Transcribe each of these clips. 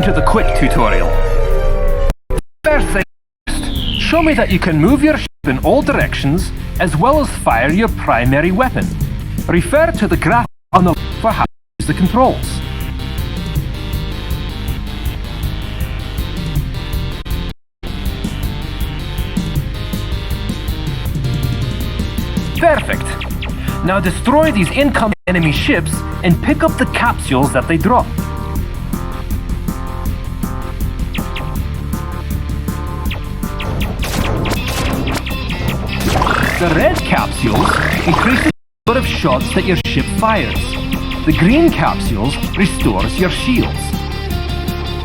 to the quick tutorial. First thing first, show me that you can move your ship in all directions as well as fire your primary weapon. Refer to the graph on the left for how to use the controls. Perfect. Now destroy these incoming enemy ships and pick up the capsules that they drop. The red capsules increase the number of shots that your ship fires. The green capsules restores your shields.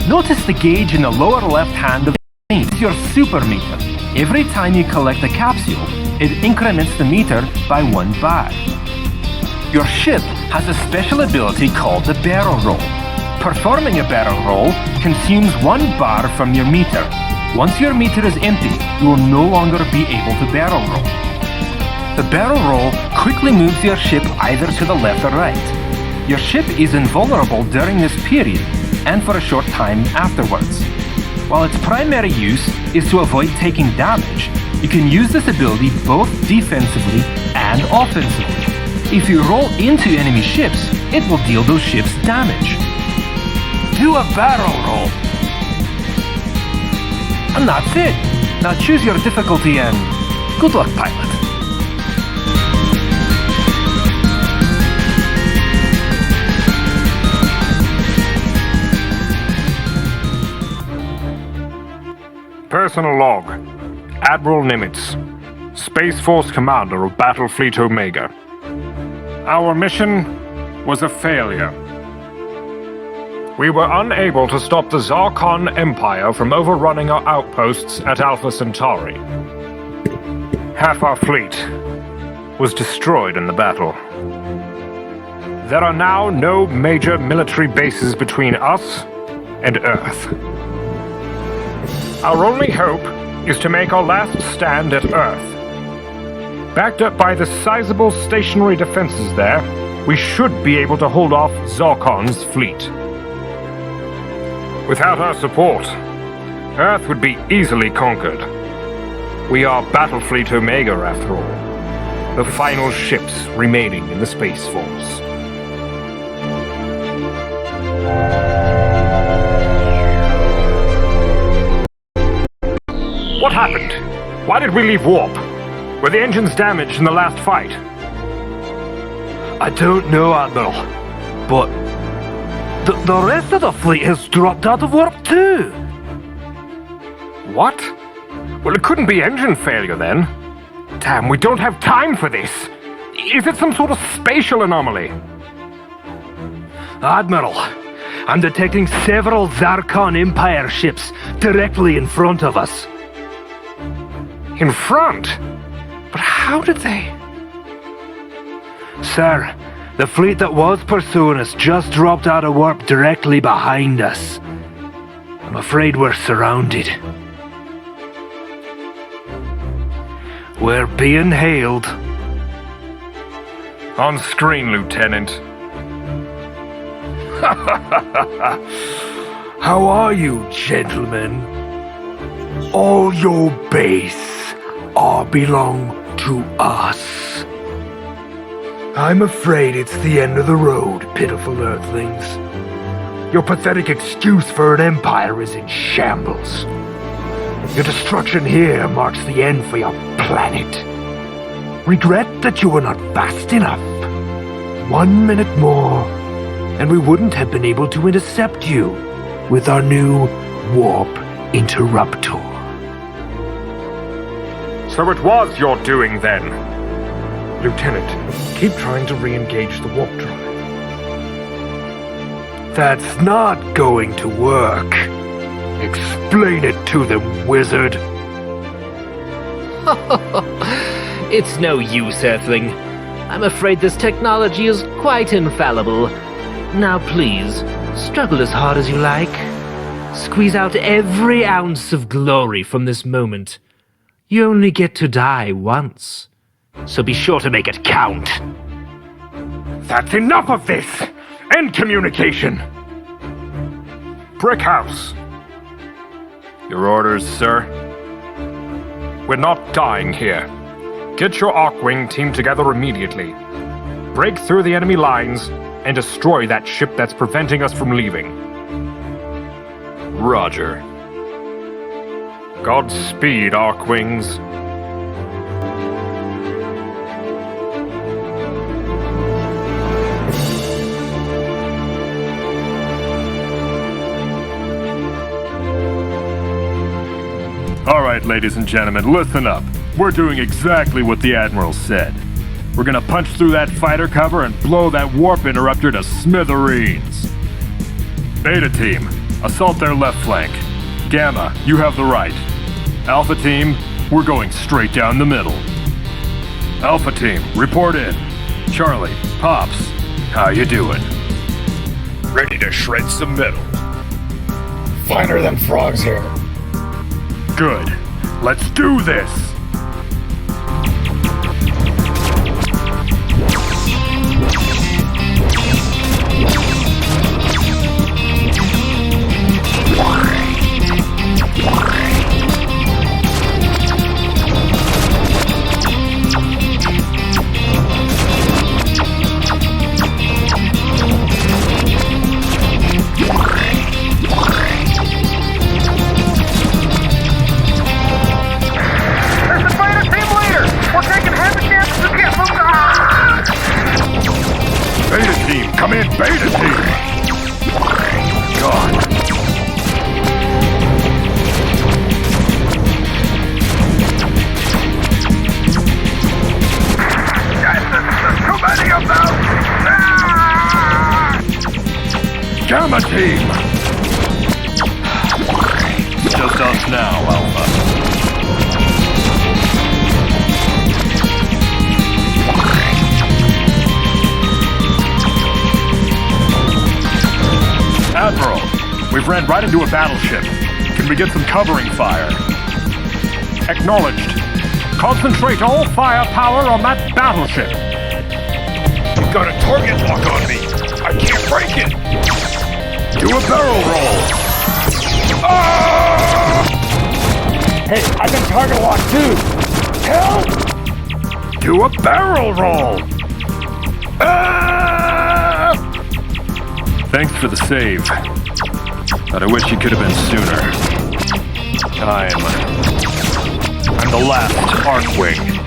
Notice the gauge in the lower left hand of the screen. It's your super meter. Every time you collect a capsule, it increments the meter by 1 bar. Your ship has a special ability called the barrel roll. Performing a barrel roll consumes 1 bar from your meter. Once your meter is empty, you will no longer be able to barrel roll. The barrel roll quickly moves your ship either to the left or right. Your ship is invulnerable during this period and for a short time afterwards. While its primary use is to avoid taking damage, you can use this ability both defensively and offensively. If you roll into enemy ships, it will deal those ships damage. Do a barrel roll. And that's it. Now choose your difficulty and good luck, pilot. Personal log. Admiral Nimitz, Space Force Commander of Battlefleet Omega. Our mission was a failure. We were unable to stop the Zarkon Empire from overrunning our outposts at Alpha Centauri. Half our fleet was destroyed in the battle. There are now no major military bases between us and Earth. Our only hope is to make our last stand at Earth. Backed up by the sizable stationary defenses there, we should be able to hold off Zarkon's fleet. Without our support, Earth would be easily conquered. We are Battlefleet Omega, after all, the final ships remaining in the Space Force. What happened? Why did we leave warp? Were the engines damaged in the last fight? I don't know, Admiral, but the rest of the fleet has dropped out of warp too. What? Well, it couldn't be engine failure then. Damn, we don't have time for this. Is it some sort of spatial anomaly? Admiral, I'm detecting several Zarkon Empire ships directly in front of us. In front? But how did they... Sir, the fleet that was pursuing us just dropped out of warp directly behind us. I'm afraid we're surrounded. We're being hailed. On screen, Lieutenant. How are you, gentlemen? All your base all belong to us. I'm afraid it's the end of the road, pitiful Earthlings. Your pathetic excuse for an empire is in shambles. Your destruction here marks the end for your planet. Regret that you were not fast enough. 1 minute more, and we wouldn't have been able to intercept you with our new warp interruptor. So it was your doing then. Lieutenant, keep trying to re-engage the warp drive. That's not going to work. Explain it to them, wizard. It's no use, Earthling. I'm afraid this technology is quite infallible. Now please, struggle as hard as you like. Squeeze out every ounce of glory from this moment. You only get to die once, so be sure to make it count. That's enough of this! End communication! Brick house. Your orders, sir? We're not dying here. Get your Archwing team together immediately. Break through the enemy lines and destroy that ship that's preventing us from leaving. Roger. Godspeed, Archwings. All right, ladies and gentlemen, listen up. We're doing exactly what the Admiral said. We're gonna punch through that fighter cover and blow that warp interrupter to smithereens. Beta team, assault their left flank. Gamma, you have the right. Alpha team, we're going straight down the middle. Alpha team, report in. Charlie, Pops, how you doing? Ready to shred some metal. Finer than frog's hair. Good. Let's do this! Come in, Beta team! God. There's too many of them! Gamma team! Just us now, Alpha. Admiral, we've ran right into a battleship. Can we get some covering fire? Acknowledged. Concentrate all firepower on that battleship. You've got a target lock on me. I can't break it. Do a barrel roll. Ah! Hey, I can target lock too. Help! Do a barrel roll. Ah! Thanks for the save. But I wish you could have been sooner. I'm the last Archwing.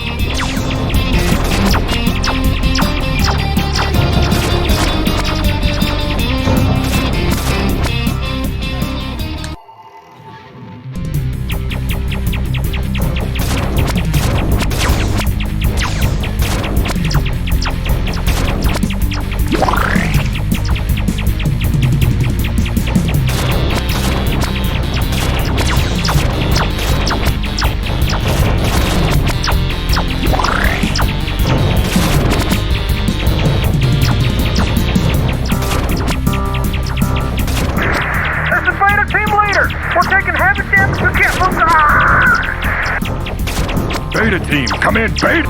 Beta team, come in, Beta!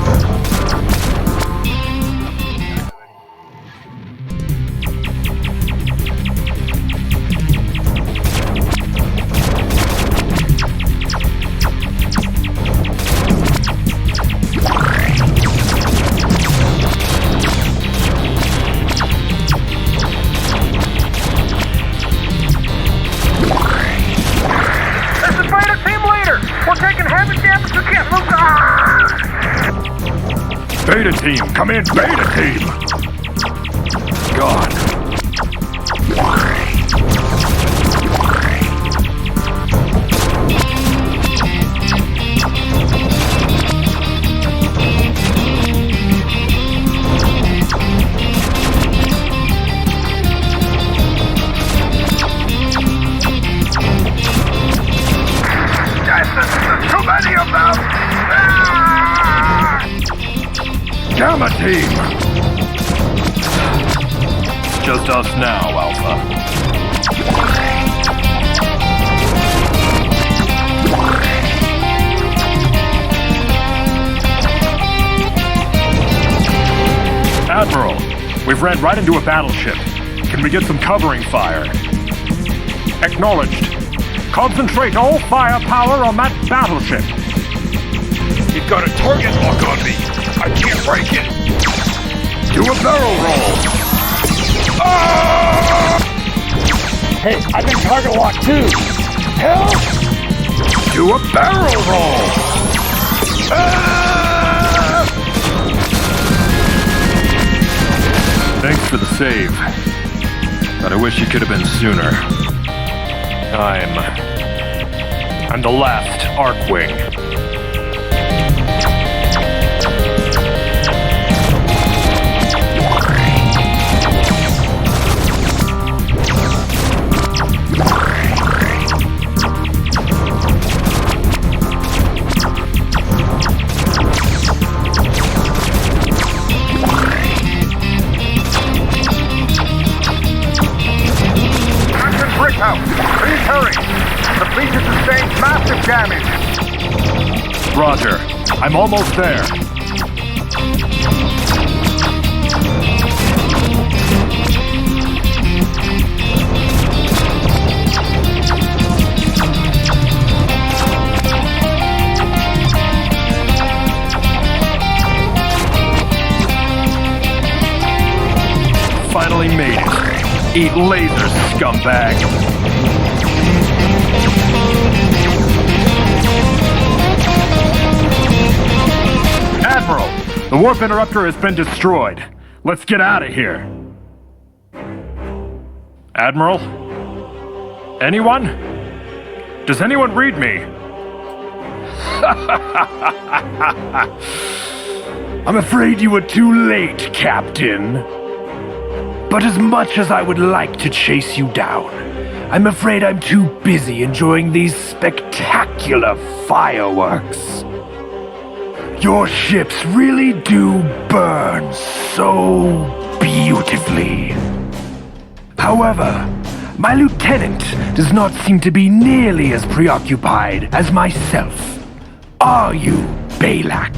Beta team, come in, Beta team! God. There's too many of them! Gamma team! Just us now, Alpha. Admiral, we've ran right into a battleship. Can we get some covering fire? Acknowledged. Concentrate all firepower on that battleship. You've got a target lock on me. I can't break it. Do a barrel roll. Hey, I've been target locked too. Help! Do a barrel roll. Thanks for the save. But I wish you could have been sooner. I'm the Last Archwing. Please hurry! The fleet has sustained massive damage! Roger. I'm almost there. Finally made it. Eat lasers, scumbag. Admiral, the warp interrupter has been destroyed. Let's get out of here. Admiral? Anyone? Does anyone read me? I'm afraid you were too late, Captain. But as much as I would like to chase you down, I'm afraid I'm too busy enjoying these spectacular fireworks. Your ships really do burn so beautifully. However, my lieutenant does not seem to be nearly as preoccupied as myself. Are you, Balak?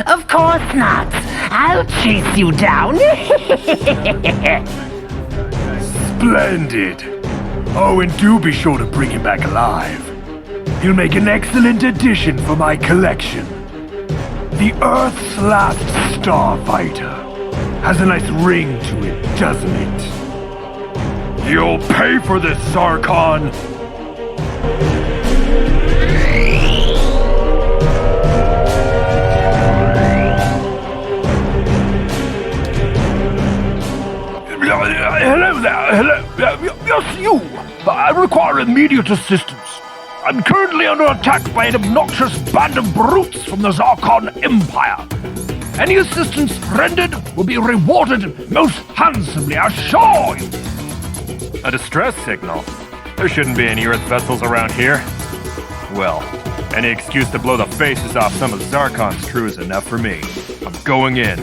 Of course not. I'll chase you down. Splendid. Oh, and do be sure to bring him back alive. He'll make an excellent addition for my collection. The Earth's last starfighter. Has a nice ring to it, doesn't it? You'll pay for this, Sarkon! Hello there, hello. Yes, you. I require immediate assistance. I'm currently under attack by an obnoxious band of brutes from the Zarkon Empire. Any assistance rendered will be rewarded most handsomely, I assure you. A distress signal? There shouldn't be any Earth vessels around here. Well, any excuse to blow the faces off some of Zarkon's crew is enough for me. I'm going in.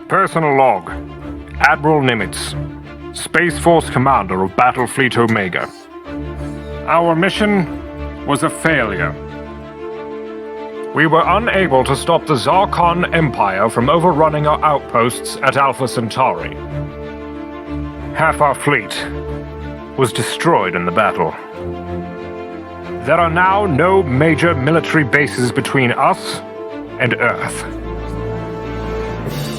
Personal log. Admiral Nimitz, Space Force Commander of Battlefleet Omega. Our mission was a failure. We were unable to stop the Zarkon Empire from overrunning our outposts at Alpha Centauri. Half our fleet was destroyed in the battle. There are now no major military bases between us and Earth.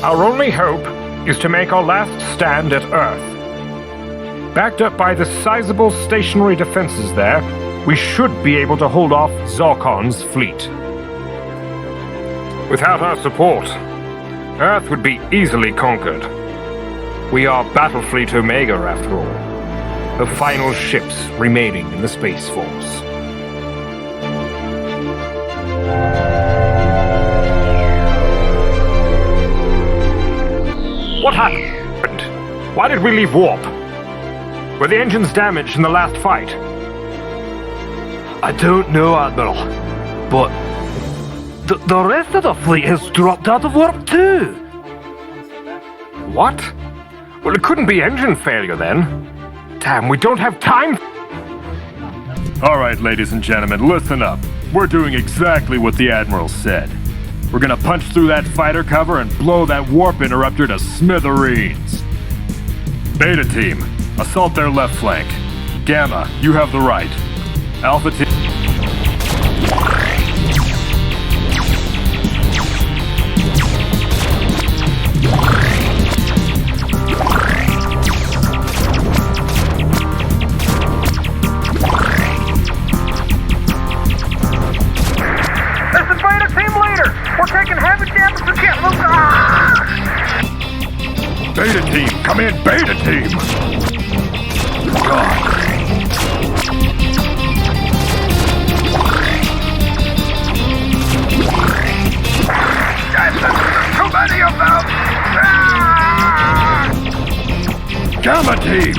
Our only hope is to make our last stand at Earth. Backed up by the sizable stationary defenses there, we should be able to hold off Zarkon's fleet. Without our support, Earth would be easily conquered. We are Battlefleet Omega, after all, the final ships remaining in the Space Force. What happened? Why did we leave warp? Were the engines damaged in the last fight? I don't know, Admiral, but the rest of the fleet has dropped out of warp too. What? Well, it couldn't be engine failure then. Damn, we don't have time. All right, ladies and gentlemen, listen up. We're doing exactly what the Admiral said. We're gonna punch through that fighter cover and blow that warp interrupter to smithereens. Beta team, assault their left flank. Gamma, you have the right. Alpha team... Beta team, come in, Beta team! God. Too many of them! Gamma team!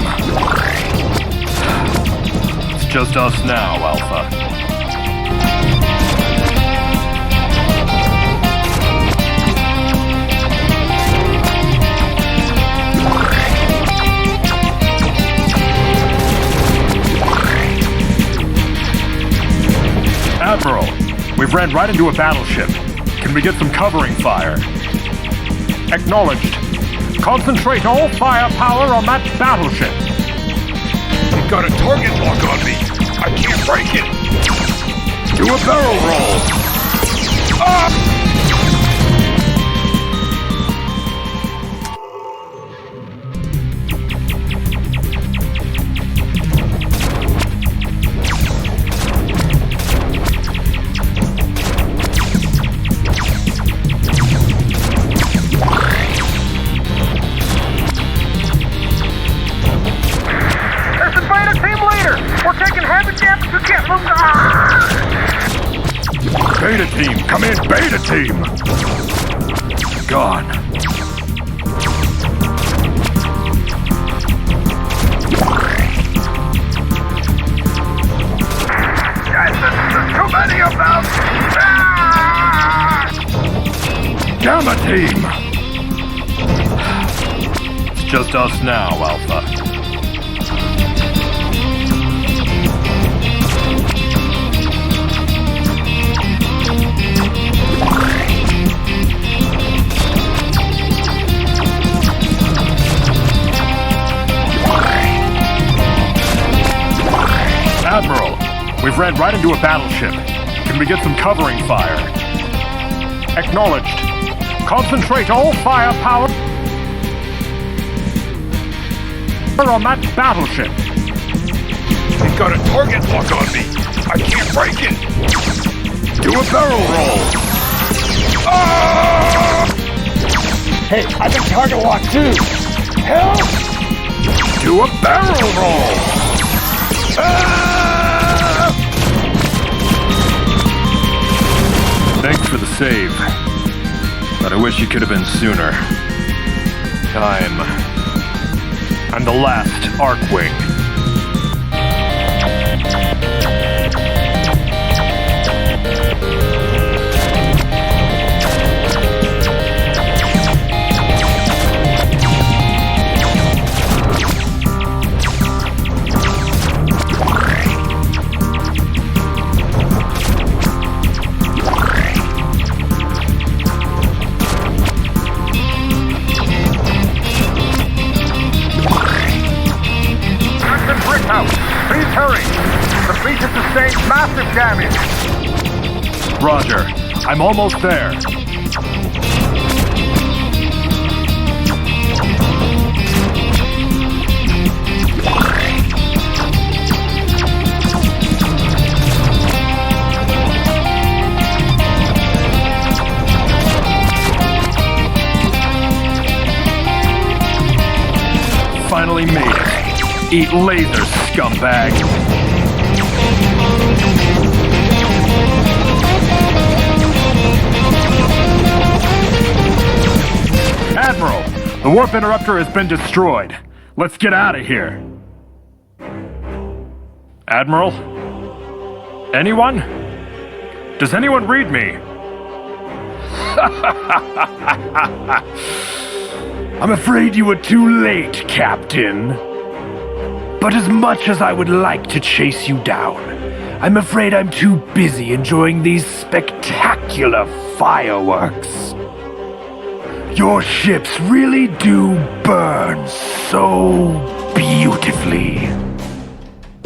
It's just us now, Alpha. Admiral, we've ran right into a battleship. Can we get some covering fire? Acknowledged. Concentrate all firepower on that battleship. They've got a target lock on me. I can't break it. Do a barrel roll. Beta team, come in, beta team! Gone. There's too many of them! Gamma team! It's just us now, Alpha. Admiral, we've ran right into a battleship. Can we get some covering fire? Acknowledged. Concentrate all firepower on that battleship. They've got a target lock on me. I can't break it. Do a barrel roll. Hey, I can target lock too. Help! Do a barrel roll. Thanks for the save, but I wish it could have been sooner. Time. I'm the last Archwing. Please hurry! The fleet has sustained massive damage! Roger. I'm almost there. Finally made it. Eat laser, scumbag! Admiral, the warp interrupter has been destroyed. Let's get out of here. Admiral? Anyone? Does anyone read me? I'm afraid you were too late, Captain. But as much as I would like to chase you down, I'm afraid I'm too busy enjoying these spectacular fireworks. Your ships really do burn so beautifully.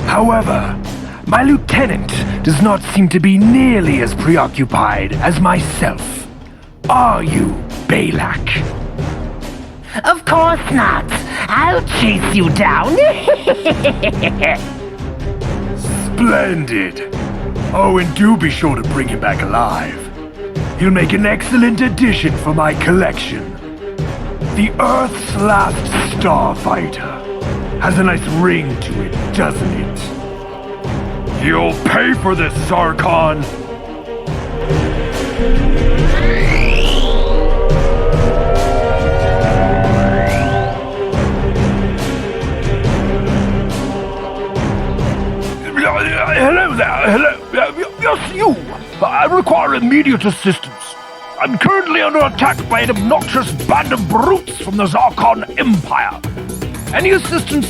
However, my lieutenant does not seem to be nearly as preoccupied as myself. Are you, Balak? Of course not. I'll chase you down. Splendid. Oh, and do be sure to bring him back alive. He'll make an excellent addition for my collection. The Earth's last starfighter. Has a nice ring to it, doesn't it? You'll pay for this, Sarkon! Hello there, hello. Yes, you. I require immediate assistance. I'm currently under attack by an obnoxious band of brutes from the Zarkon Empire. Any assistance?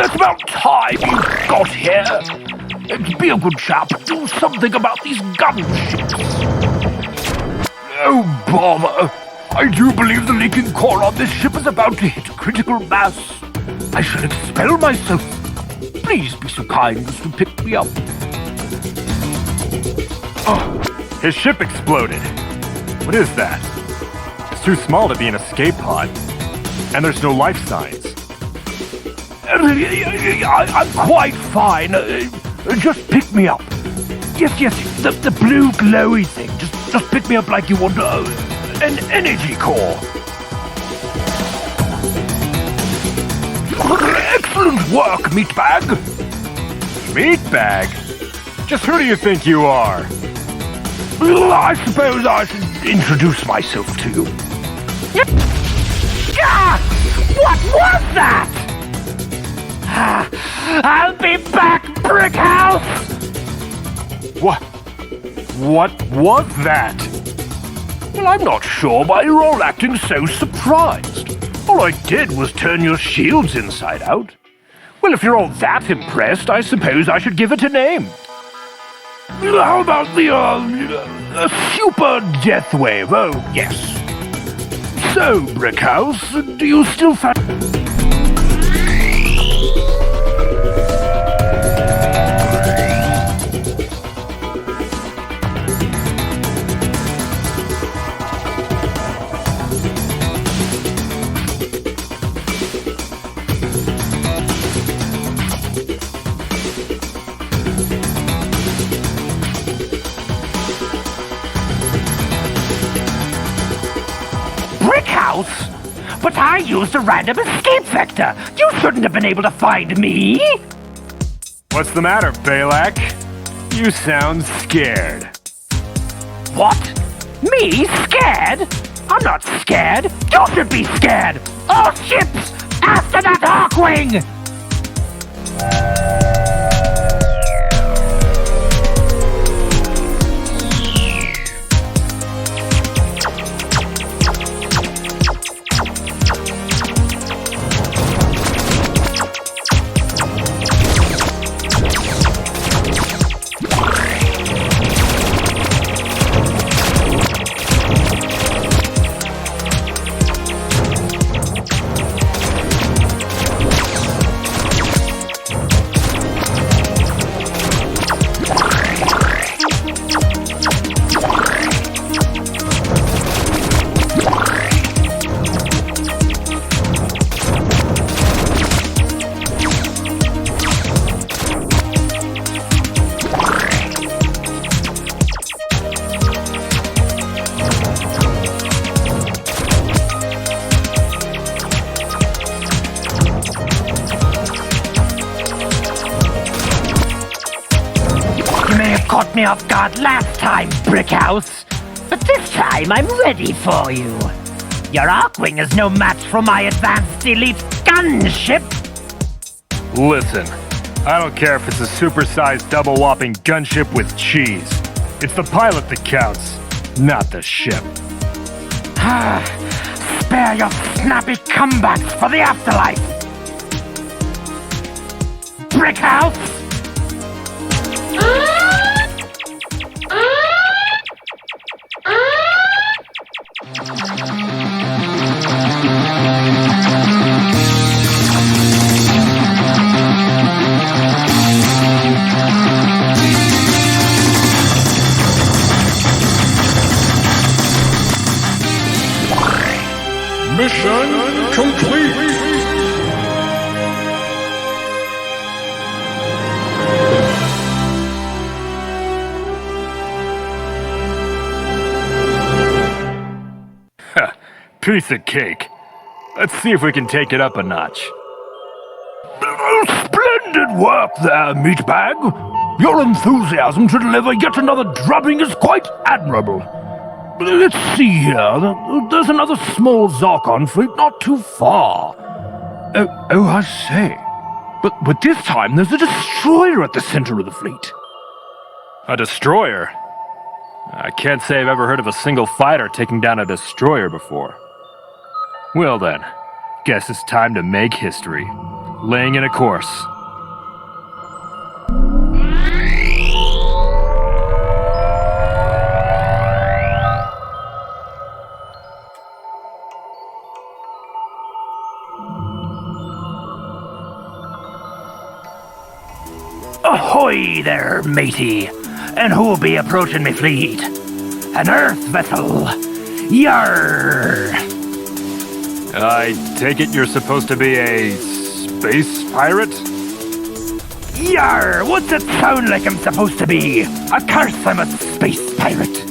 It's about time you got here. Be a good chap. Do something about these gunships. Oh, bother. I do believe the leaking core on this ship is about to hit critical mass. I shall expel myself. Please be so kind as to pick me up. Oh, his ship exploded. What is that? It's too small to be an escape pod. And there's no life signs. I'm quite fine. Just pick me up. Yes, the blue glowy thing. Just pick me up like you would an energy core. Excellent work, meatbag. Meatbag? Just who do you think you are? I suppose I should introduce myself to you. What was that? I'll be back, Brickhouse! What was that? Well, I'm not sure why you're all acting so surprised. All I did was turn your shields inside out. Well, if you're all that impressed, I suppose I should give it a name. How about the, Super Death Wave? Oh, yes. So, Brickhouse, do you still Brickhouse? But I used a random escape vector. You shouldn't have been able to find me. What's the matter, Balak? You sound scared. What? Me? Scared? I'm not scared. You should be scared. All ships after that Archwing! Caught me off guard last time, Brickhouse. But this time I'm ready for you. Your Archwing is no match for my advanced elite gunship. Listen, I don't care if it's a supersized double-whopping gunship with cheese. It's the pilot that counts, not the ship. Spare your snappy comebacks for the afterlife. Brickhouse! Mission complete! Piece of cake. Let's see if we can take it up a notch. Splendid work there, Meatbag. Your enthusiasm to deliver yet another drubbing is quite admirable. Let's see here. There's another small Zarkon fleet not too far. Oh, I say. But this time there's a destroyer at the center of the fleet. A destroyer? I can't say I've ever heard of a single fighter taking down a destroyer before. Well then, guess it's time to make history. laying in a course. Ahoy there, matey! And who'll be approaching me fleet? An Earth vessel! Yarr! I take it you're supposed to be a space pirate? Yarr! What's it sound like I'm supposed to be? Of course I'm a space pirate!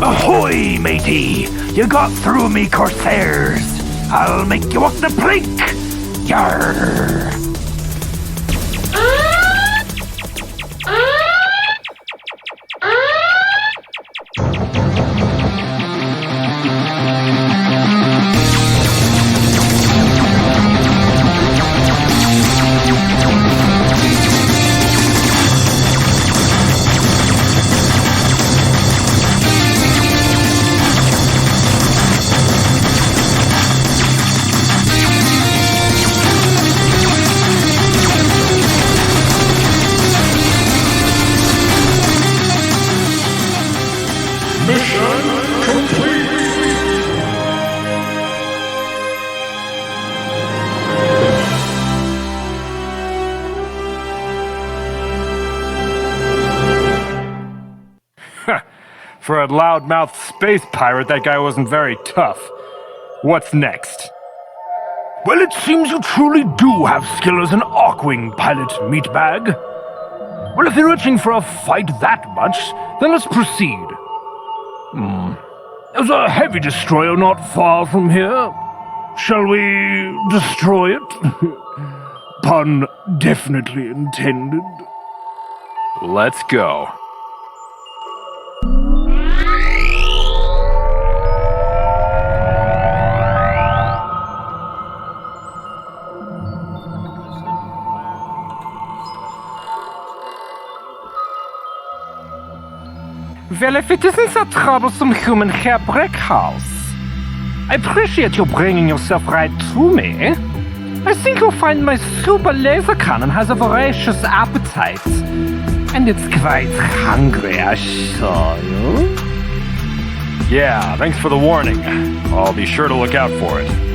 Ahoy, matey! You got through me, corsairs! I'll make you walk the plank! Yarr! For a loudmouth space pirate, that guy wasn't very tough. What's next? Well, it seems you truly do have skill as an Archwing pilot, meatbag. Well, if you're itching for a fight that much, then let's proceed. There's a heavy destroyer not far from here. Shall we destroy it? Pun definitely intended. Let's go. Well, if it isn't that troublesome human hair Brickhouse, I appreciate you bringing yourself right to me. I think you'll find my super laser cannon has a voracious appetite. And it's quite hungry, I assure you. Yeah, thanks for the warning. I'll be sure to look out for it.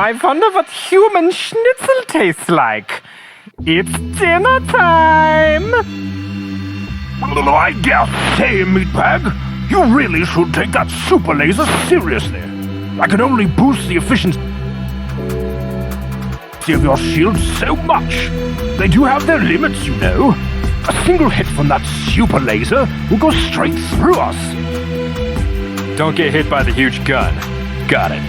I wonder what human schnitzel tastes like. It's dinner time! I dare say, Meatbag, you really should take that super laser seriously. I can only boost the efficiency of your shields so much. They do have their limits, you know. A single hit from that super laser will go straight through us. Don't get hit by the huge gun. Got it.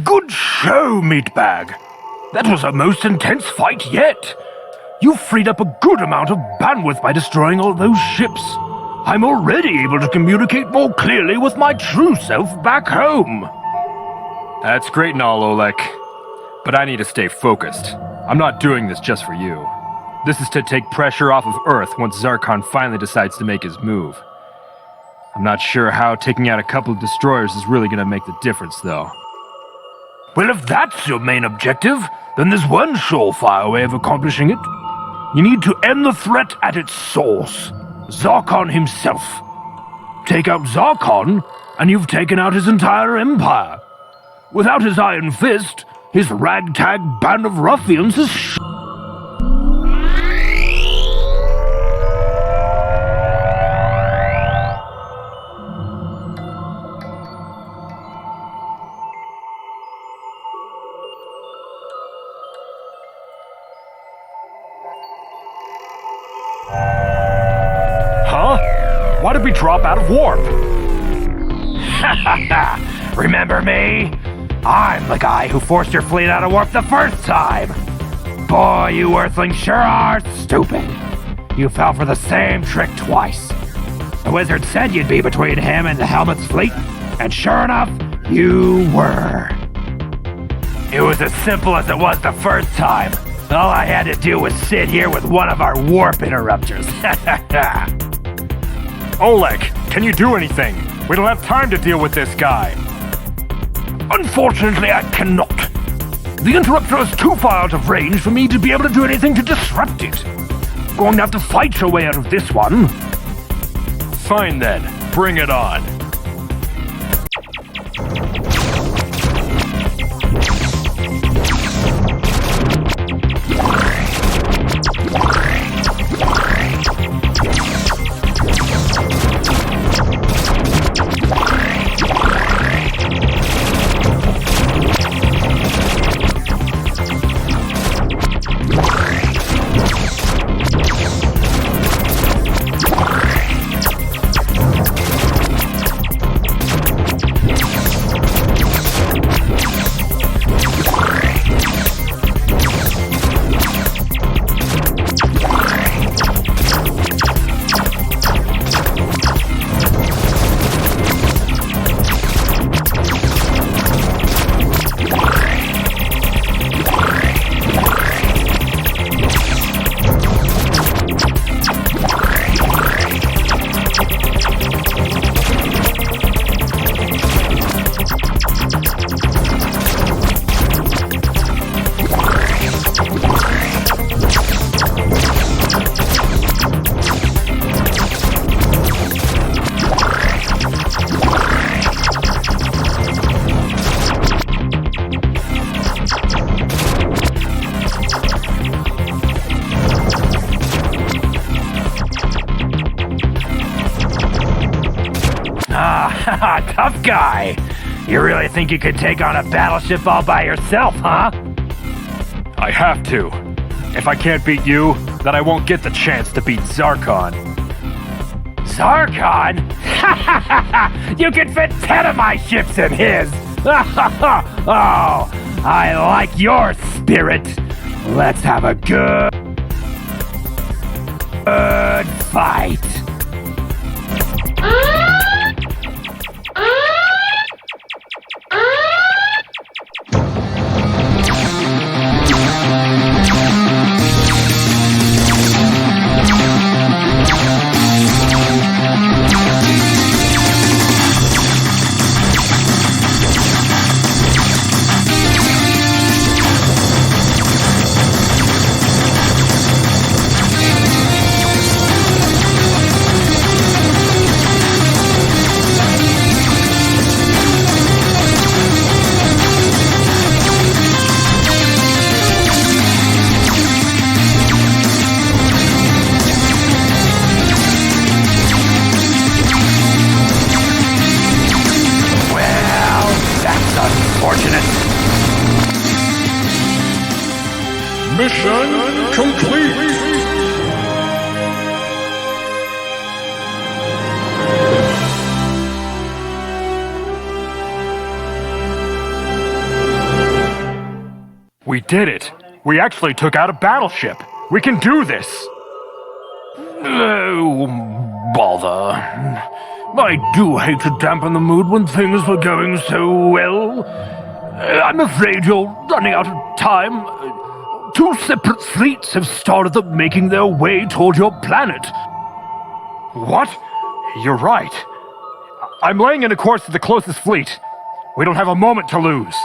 Good show, Meatbag. That was our most intense fight yet. You freed up a good amount of bandwidth by destroying all those ships. I'm already able to communicate more clearly with my true self back home. That's great and all, Olek. But I need to stay focused. I'm not doing this just for you. This is to take pressure off of Earth once Zarkon finally decides to make his move. I'm not sure how taking out a couple of destroyers is really going to make the difference, though. Well, if that's your main objective, then there's one surefire way of accomplishing it. You need to end the threat at its source, Zarkon himself. Take out Zarkon, and you've taken out his entire empire. Without his iron fist, his ragtag band of ruffians is Huh? Why did we drop out of warp? Remember me? I'm the guy who forced your fleet out of warp the first time. Boy, you Earthlings sure are stupid. You fell for the same trick twice. The wizard said you'd be between him and the Helmet's fleet, and sure enough, you were. It was as simple as it was the first time. All I had to do was sit here with one of our warp interrupters. Oleg, can you do anything? We don't have time to deal with this guy. Unfortunately, I cannot. The interruptor is too far out of range for me to be able to do anything to disrupt it. Going to have to fight your way out of this one. Fine then, bring it on. Tough guy. You really think you could take on a battleship all by yourself, huh? I have to. If I can't beat you, then I won't get the chance to beat Zarkon. Zarkon? You can fit 10 of my ships in his! Oh, I like your spirit. Let's have a good fight. Mission complete! We did it! We actually took out a battleship! We can do this! Oh, bother. I do hate to dampen the mood when things were going so well. I'm afraid you're running out of time. Two separate fleets have started up making their way toward your planet. What? You're right. I'm laying in a course to the closest fleet. We don't have a moment to lose.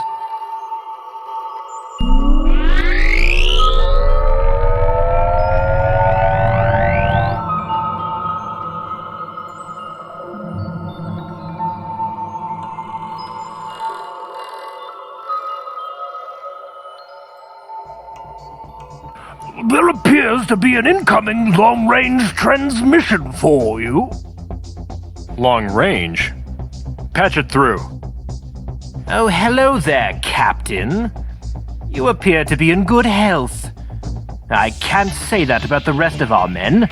There appears to be an incoming long-range transmission for you. Long range? Patch it through. Oh, hello there, Captain. You appear to be in good health. I can't say that about the rest of our men,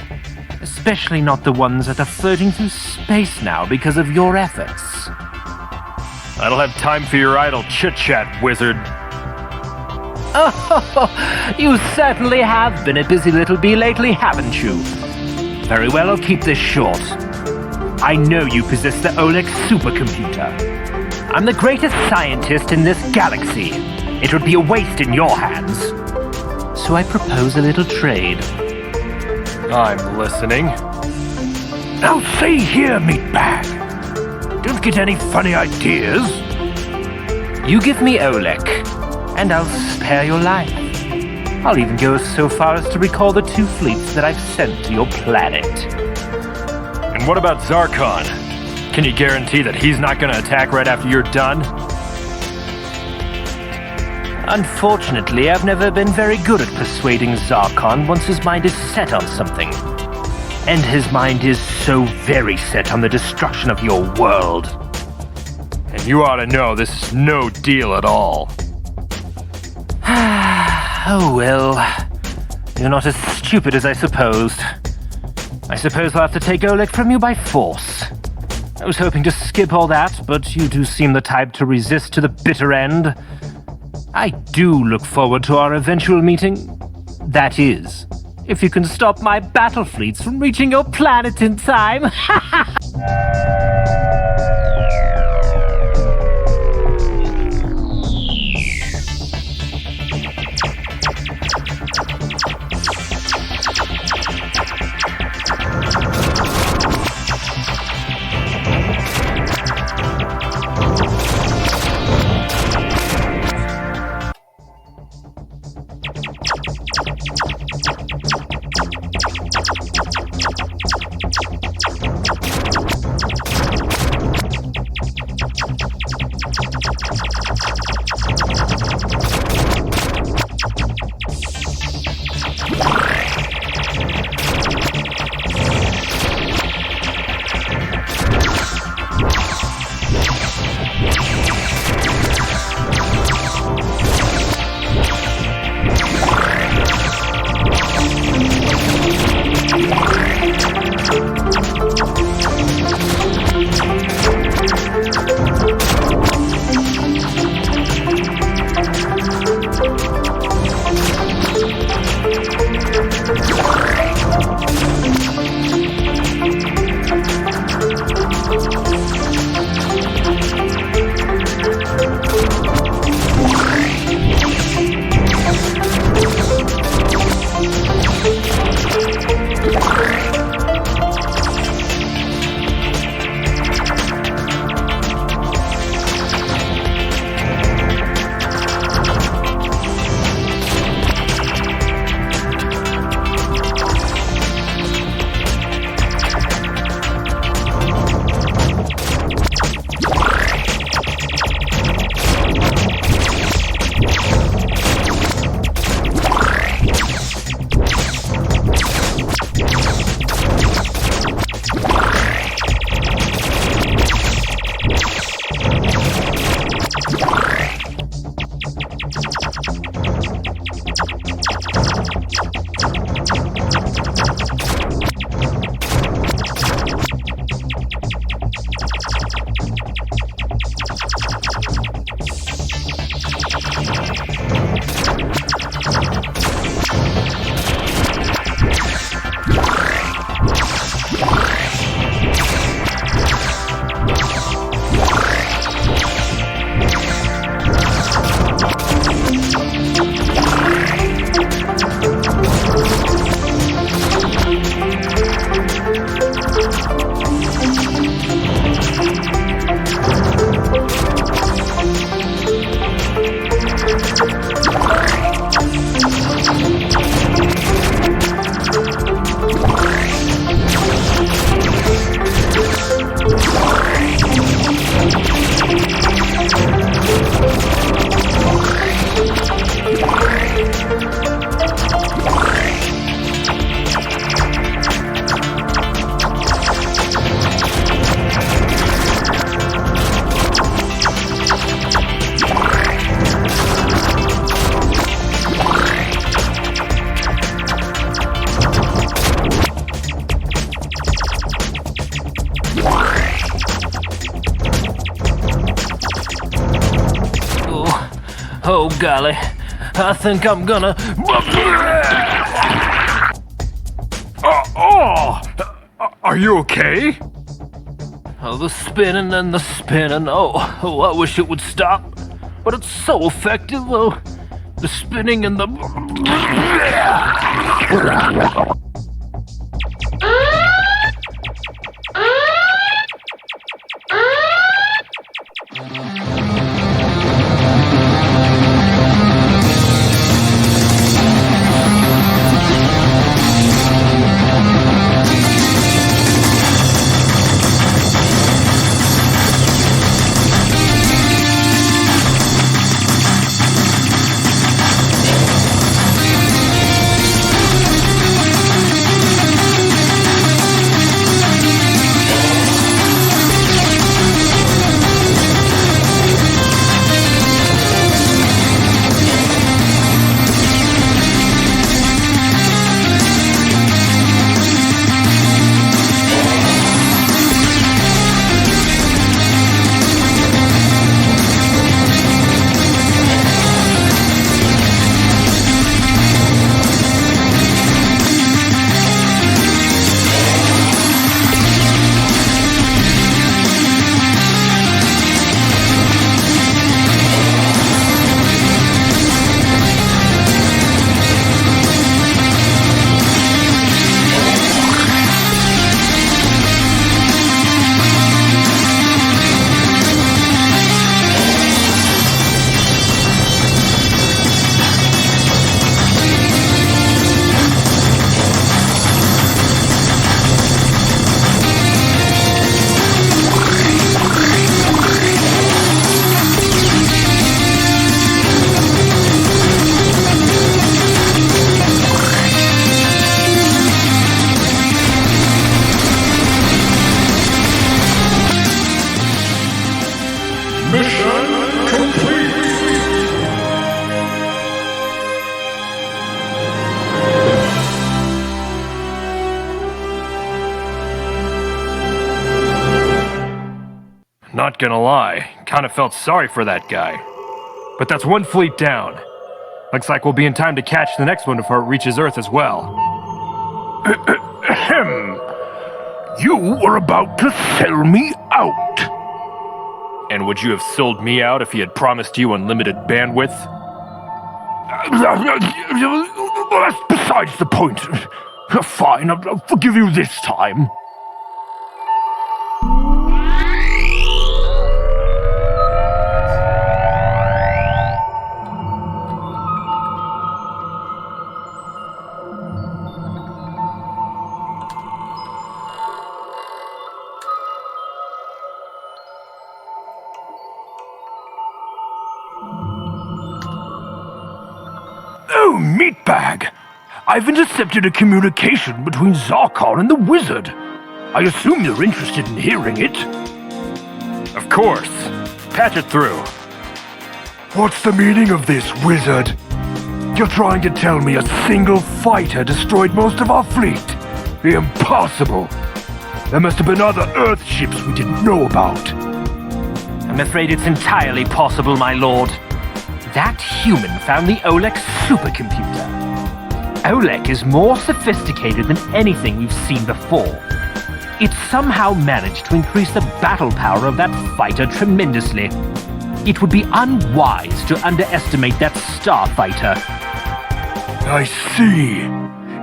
especially not the ones that are floating through space now because of your efforts. I don't have time for your idle chit-chat, wizard. Oh, you certainly have been a busy little bee lately, haven't you? Very well, I'll keep this short. I know you possess the Oleg supercomputer. I'm the greatest scientist in this galaxy. It would be a waste in your hands. So I propose a little trade. I'm listening. Now see here, meatbag. Don't get any funny ideas. You give me Oleg, and I'll spare your life. I'll even go so far as to recall the two fleets that I've sent to your planet. And what about Zarkon? Can you guarantee that he's not going to attack right after you're done? Unfortunately, I've never been very good at persuading Zarkon once his mind is set on something. And his mind is so very set on the destruction of your world. And you ought to know this is no deal at all. Oh well, you're not as stupid as I supposed. I suppose I'll have to take Oleg from you by force. I was hoping to skip all that, but you do seem the type to resist to the bitter end. I do look forward to our eventual meeting. That is, if you can stop my battle fleets from reaching your planet in time. Oh golly, I think I'm gonna... Are you okay? Oh, the spinning and the spinning. Oh, I wish it would stop. But it's so effective, though. The spinning and the... Not gonna lie, kinda felt sorry for that guy. But that's one fleet down. Looks like we'll be in time to catch the next one before it reaches Earth as well. You were about to sell me out. And would you have sold me out if he had promised you unlimited bandwidth? That's besides the point. Fine, I'll forgive you this time. Oh, meatbag! I've intercepted a communication between Zarkon and the wizard. I assume you're interested in hearing it. Of course. Patch it through. What's the meaning of this, wizard? You're trying to tell me a single fighter destroyed most of our fleet? Impossible! There must have been other Earth ships we didn't know about. I'm afraid it's entirely possible, my lord. That human found the Olek supercomputer. Olek is more sophisticated than anything we've seen before. It somehow managed to increase the battle power of that fighter tremendously. It would be unwise to underestimate that starfighter. I see.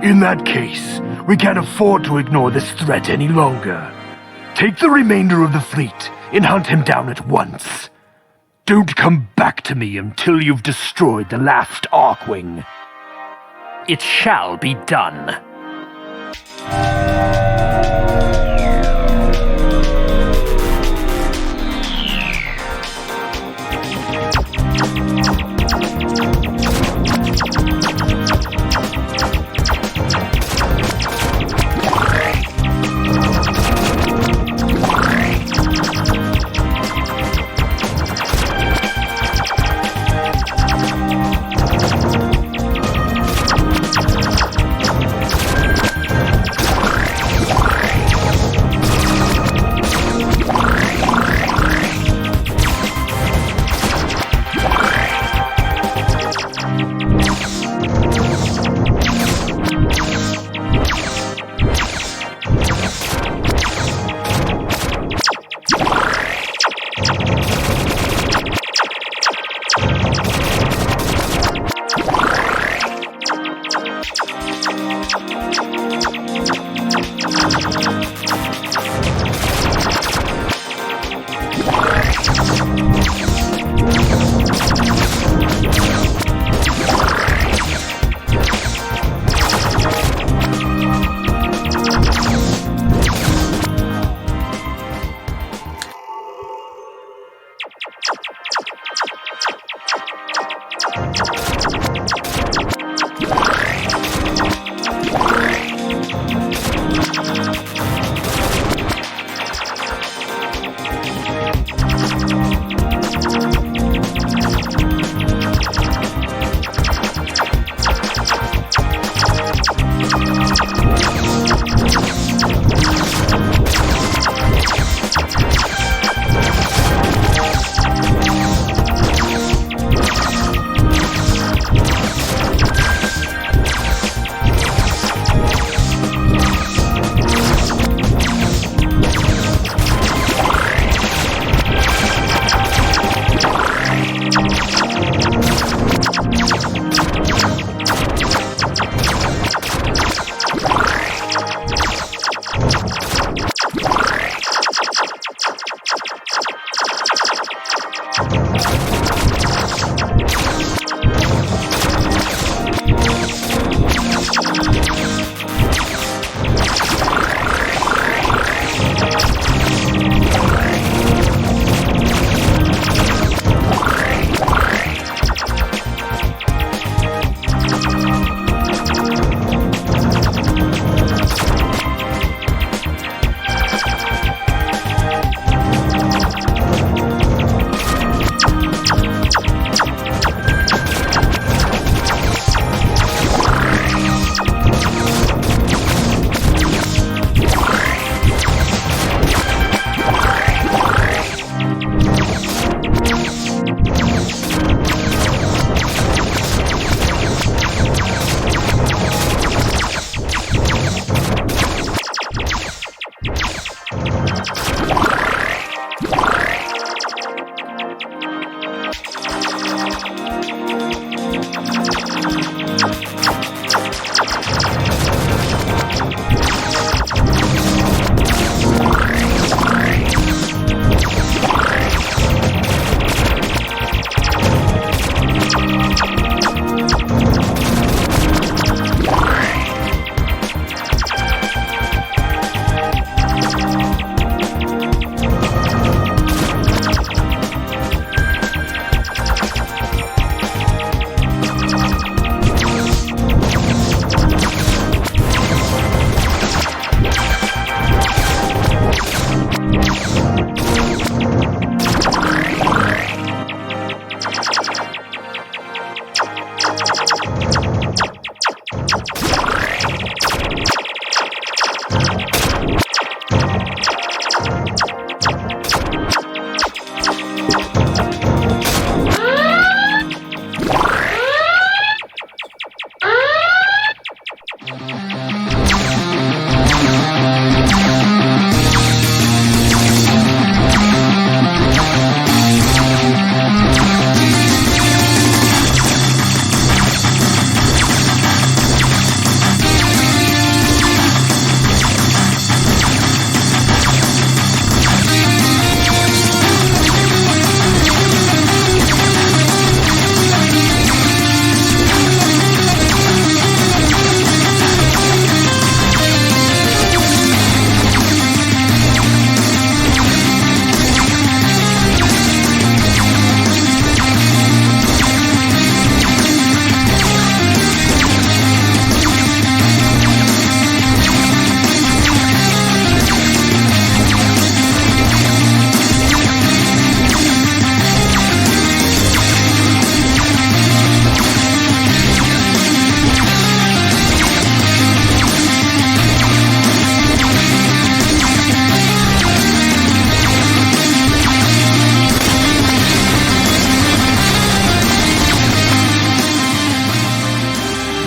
In that case, we can't afford to ignore this threat any longer. Take the remainder of the fleet and hunt him down at once. Don't come back to me until you've destroyed the Last Archwing. It shall be done.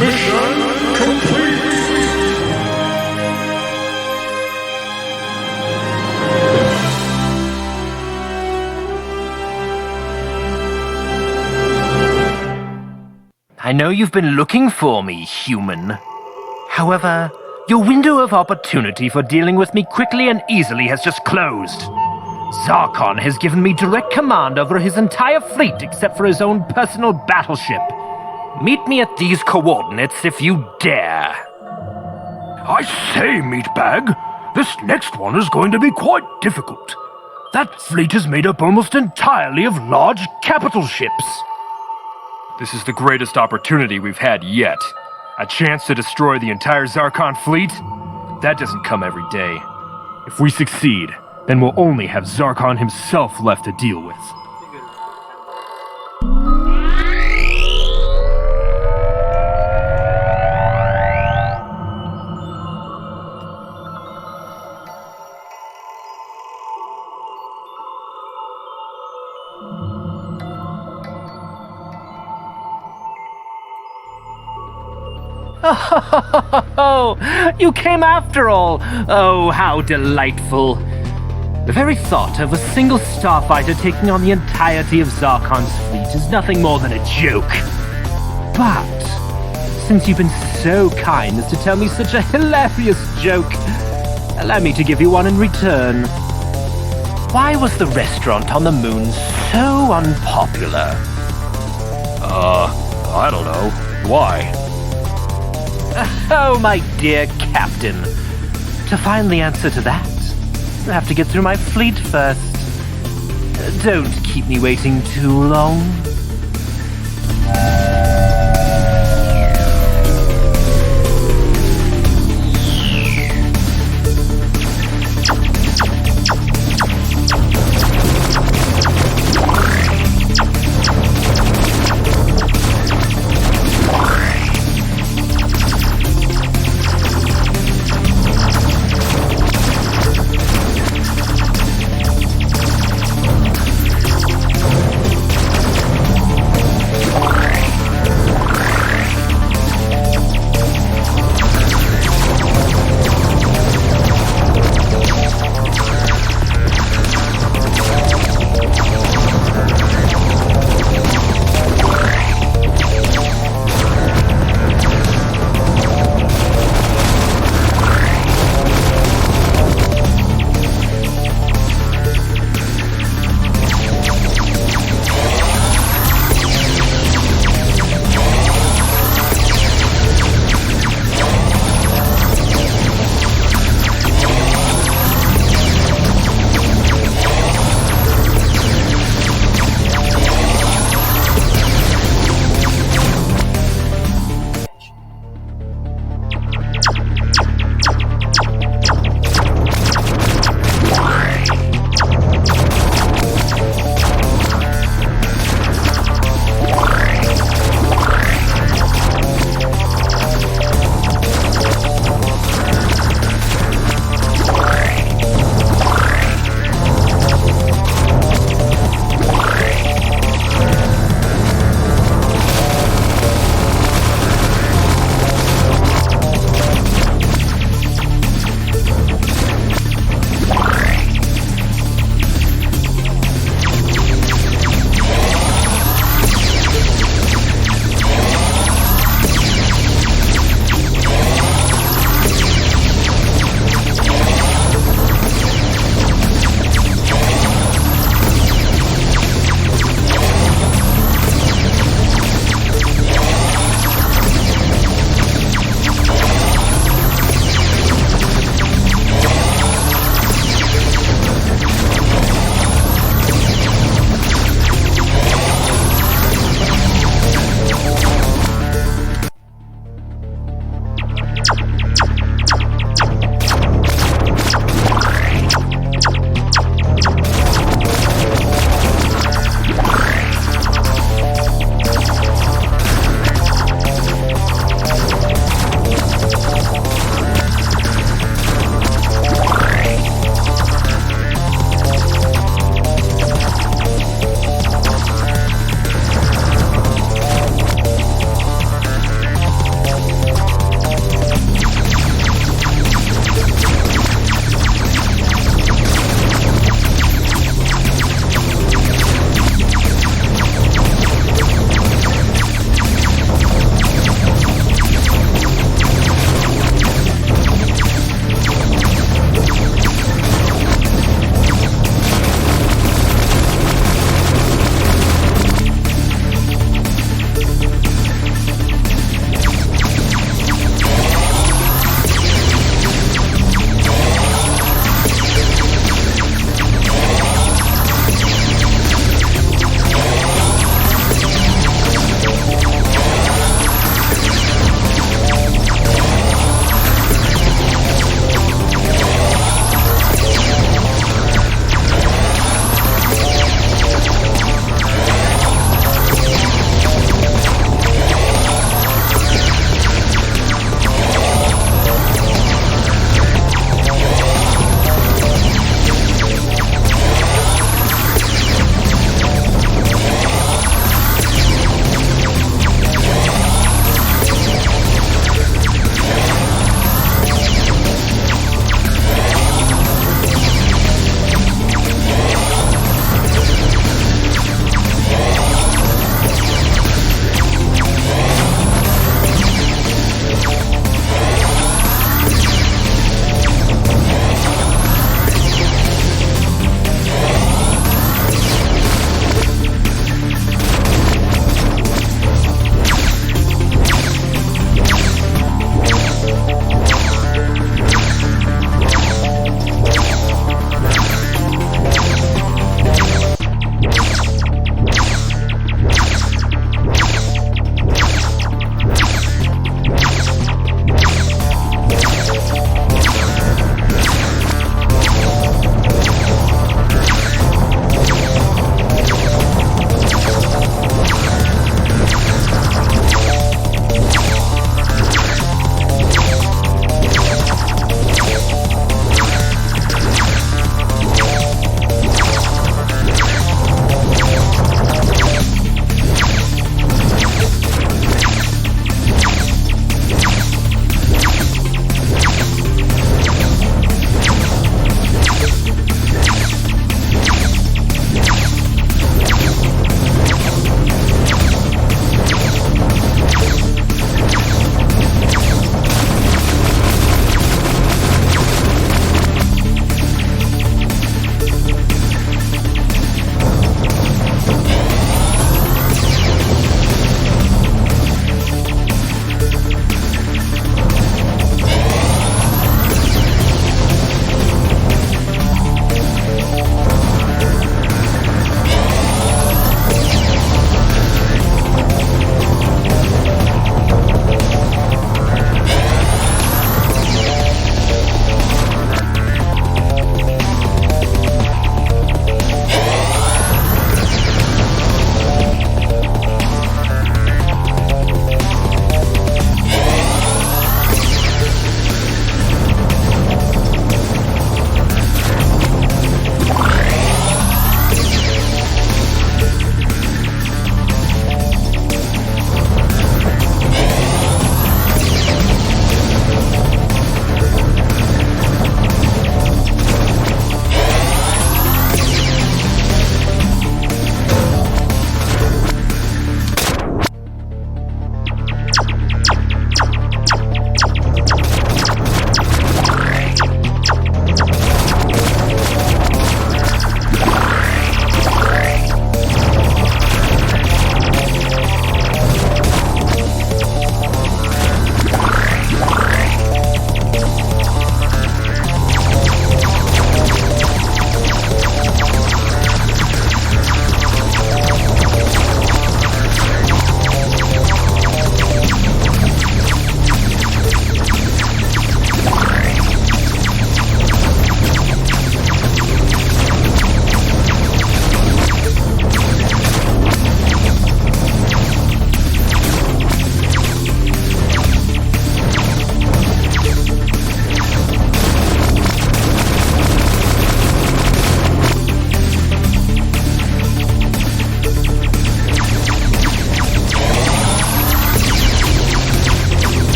Mission complete! I know you've been looking for me, human. However, your window of opportunity for dealing with me quickly and easily has just closed. Zarkon has given me direct command over his entire fleet except for his own personal battleship. Meet me at these coordinates if you dare. I say, Meatbag, this next one is going to be quite difficult. That fleet is made up almost entirely of large capital ships. This is the greatest opportunity we've had yet. A chance to destroy the entire Zarkon fleet? That doesn't come every day. If we succeed, then we'll only have Zarkon himself left to deal with. Oh, you came after all. Oh, how delightful. The very thought of a single starfighter taking on the entirety of Zarkon's fleet is nothing more than a joke. But, since you've been so kind as to tell me such a hilarious joke, allow me to give you one in return. Why was the restaurant on the moon so unpopular? I don't know. Why? Oh, my dear Captain. To find the answer to that, I have to get through my fleet first. Don't keep me waiting too long.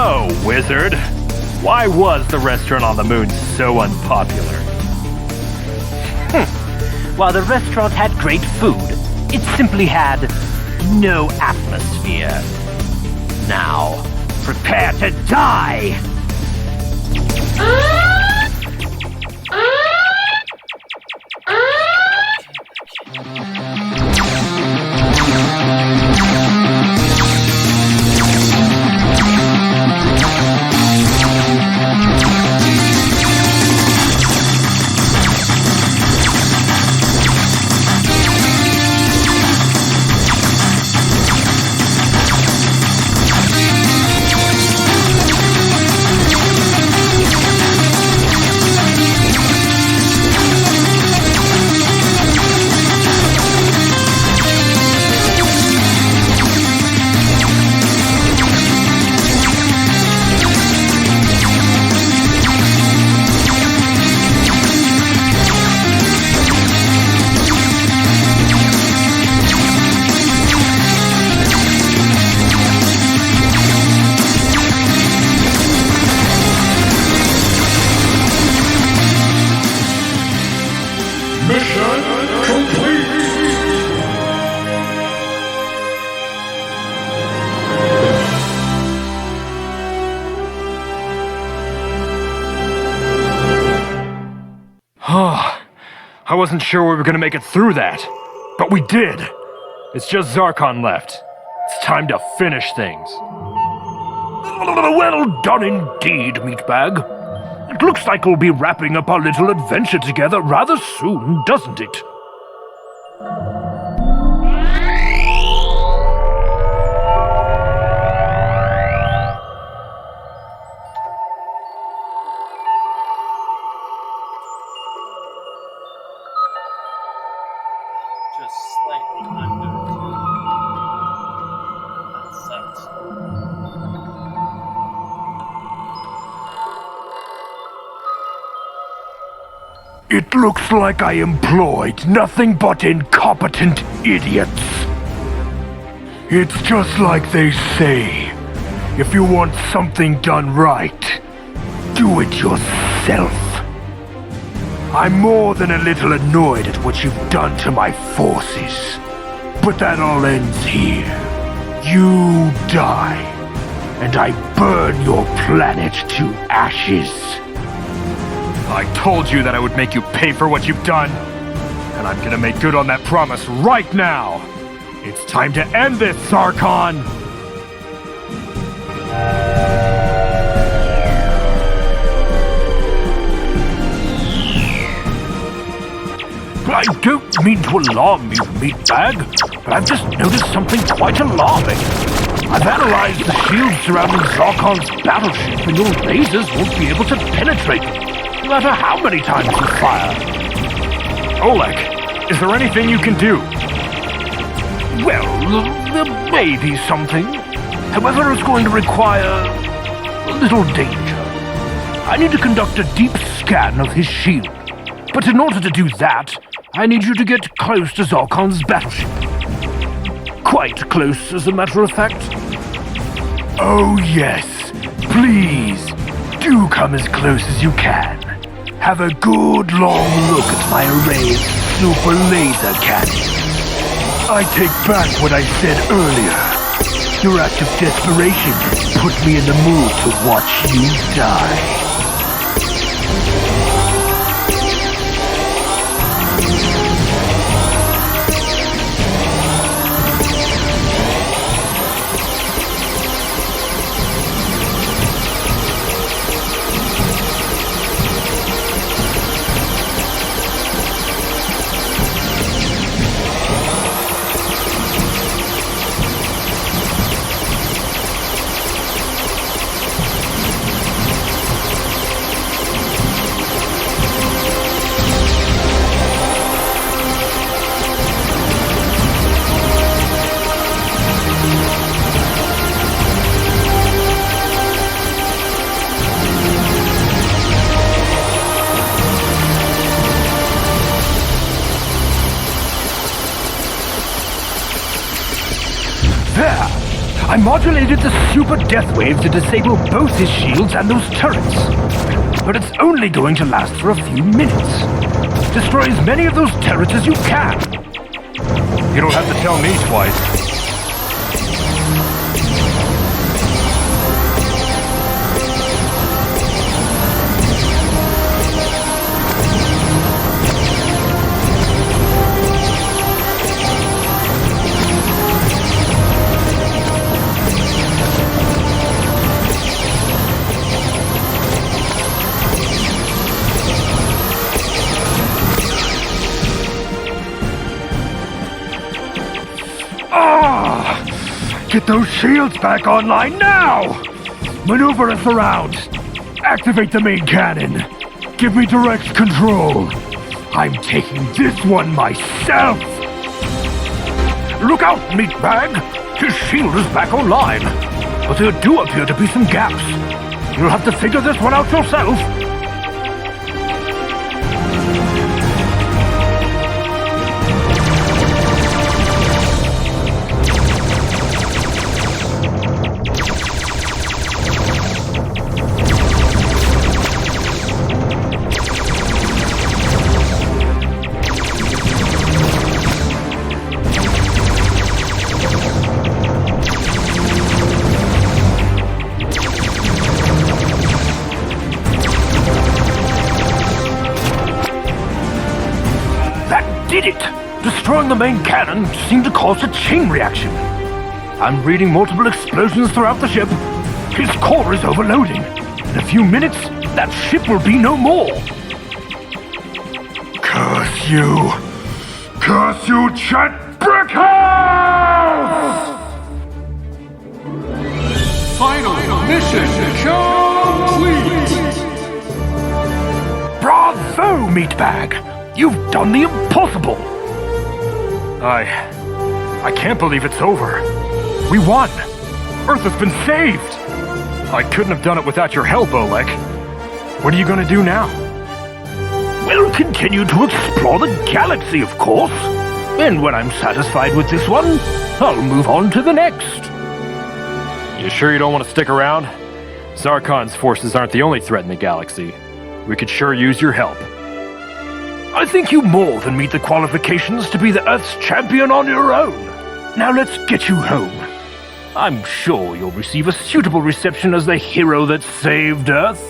So, wizard, why was the restaurant on the moon so unpopular? While the restaurant had great food, it simply had no atmosphere. Now, prepare to die! I wasn't sure we were gonna make it through that, but we did. It's just Zarkon left. It's time to finish things. Well done indeed, Meatbag. It looks like we'll be wrapping up our little adventure together rather soon, doesn't it? Just slightly under 2. That sucks. It looks like I employed nothing but incompetent idiots. It's just like they say. If you want something done right, do it yourself. I'm more than a little annoyed at what you've done to my forces. But that all ends here. You die, and I burn your planet to ashes. I told you that I would make you pay for what you've done, and I'm gonna make good on that promise right now. It's time to end this, Zarkon! I don't mean to alarm you, Meatbag, but I've just noticed something quite alarming. I've analyzed the shields surrounding Zarkon's battleship, and your lasers won't be able to penetrate them, no matter how many times you fire. Oleg, is there anything you can do? Well, there may be something. However, it's going to require a little danger. I need to conduct a deep scan of his shield. But in order to do that, I need you to get close to Zarkon's battleship. Quite close, as a matter of fact. Oh yes, please, do come as close as you can. Have a good long look at my array of super laser cannons. I take back what I said earlier. Your act of desperation has put me in the mood to watch you die. I modulated the super death wave to disable both his shields and those turrets. But it's only going to last for a few minutes. Destroy as many of those turrets as you can. You don't have to tell me twice. Get those shields back online now! Maneuver us around. Activate the main cannon. Give me direct control. I'm taking this one myself. Look out, meatbag! His shield is back online. But there do appear to be some gaps. You'll have to figure this one out yourself. Did it! Destroying the main cannon seemed to cause a chain reaction. I'm reading multiple explosions throughout the ship. His core is overloading. In a few minutes, that ship will be no more. Curse you! Curse you, Chet Brickhouse! Final mission complete! Bravo, meatbag! You've done the impossible! I can't believe it's over. We won! Earth has been saved! I couldn't have done it without your help, Oleg. What are you gonna do now? We'll continue to explore the galaxy, of course. And when I'm satisfied with this one, I'll move on to the next. You sure you don't want to stick around? Zarkon's forces aren't the only threat in the galaxy. We could sure use your help. I think you more than meet the qualifications to be the Earth's champion on your own. Now let's get you home. I'm sure you'll receive a suitable reception as the hero that saved Earth.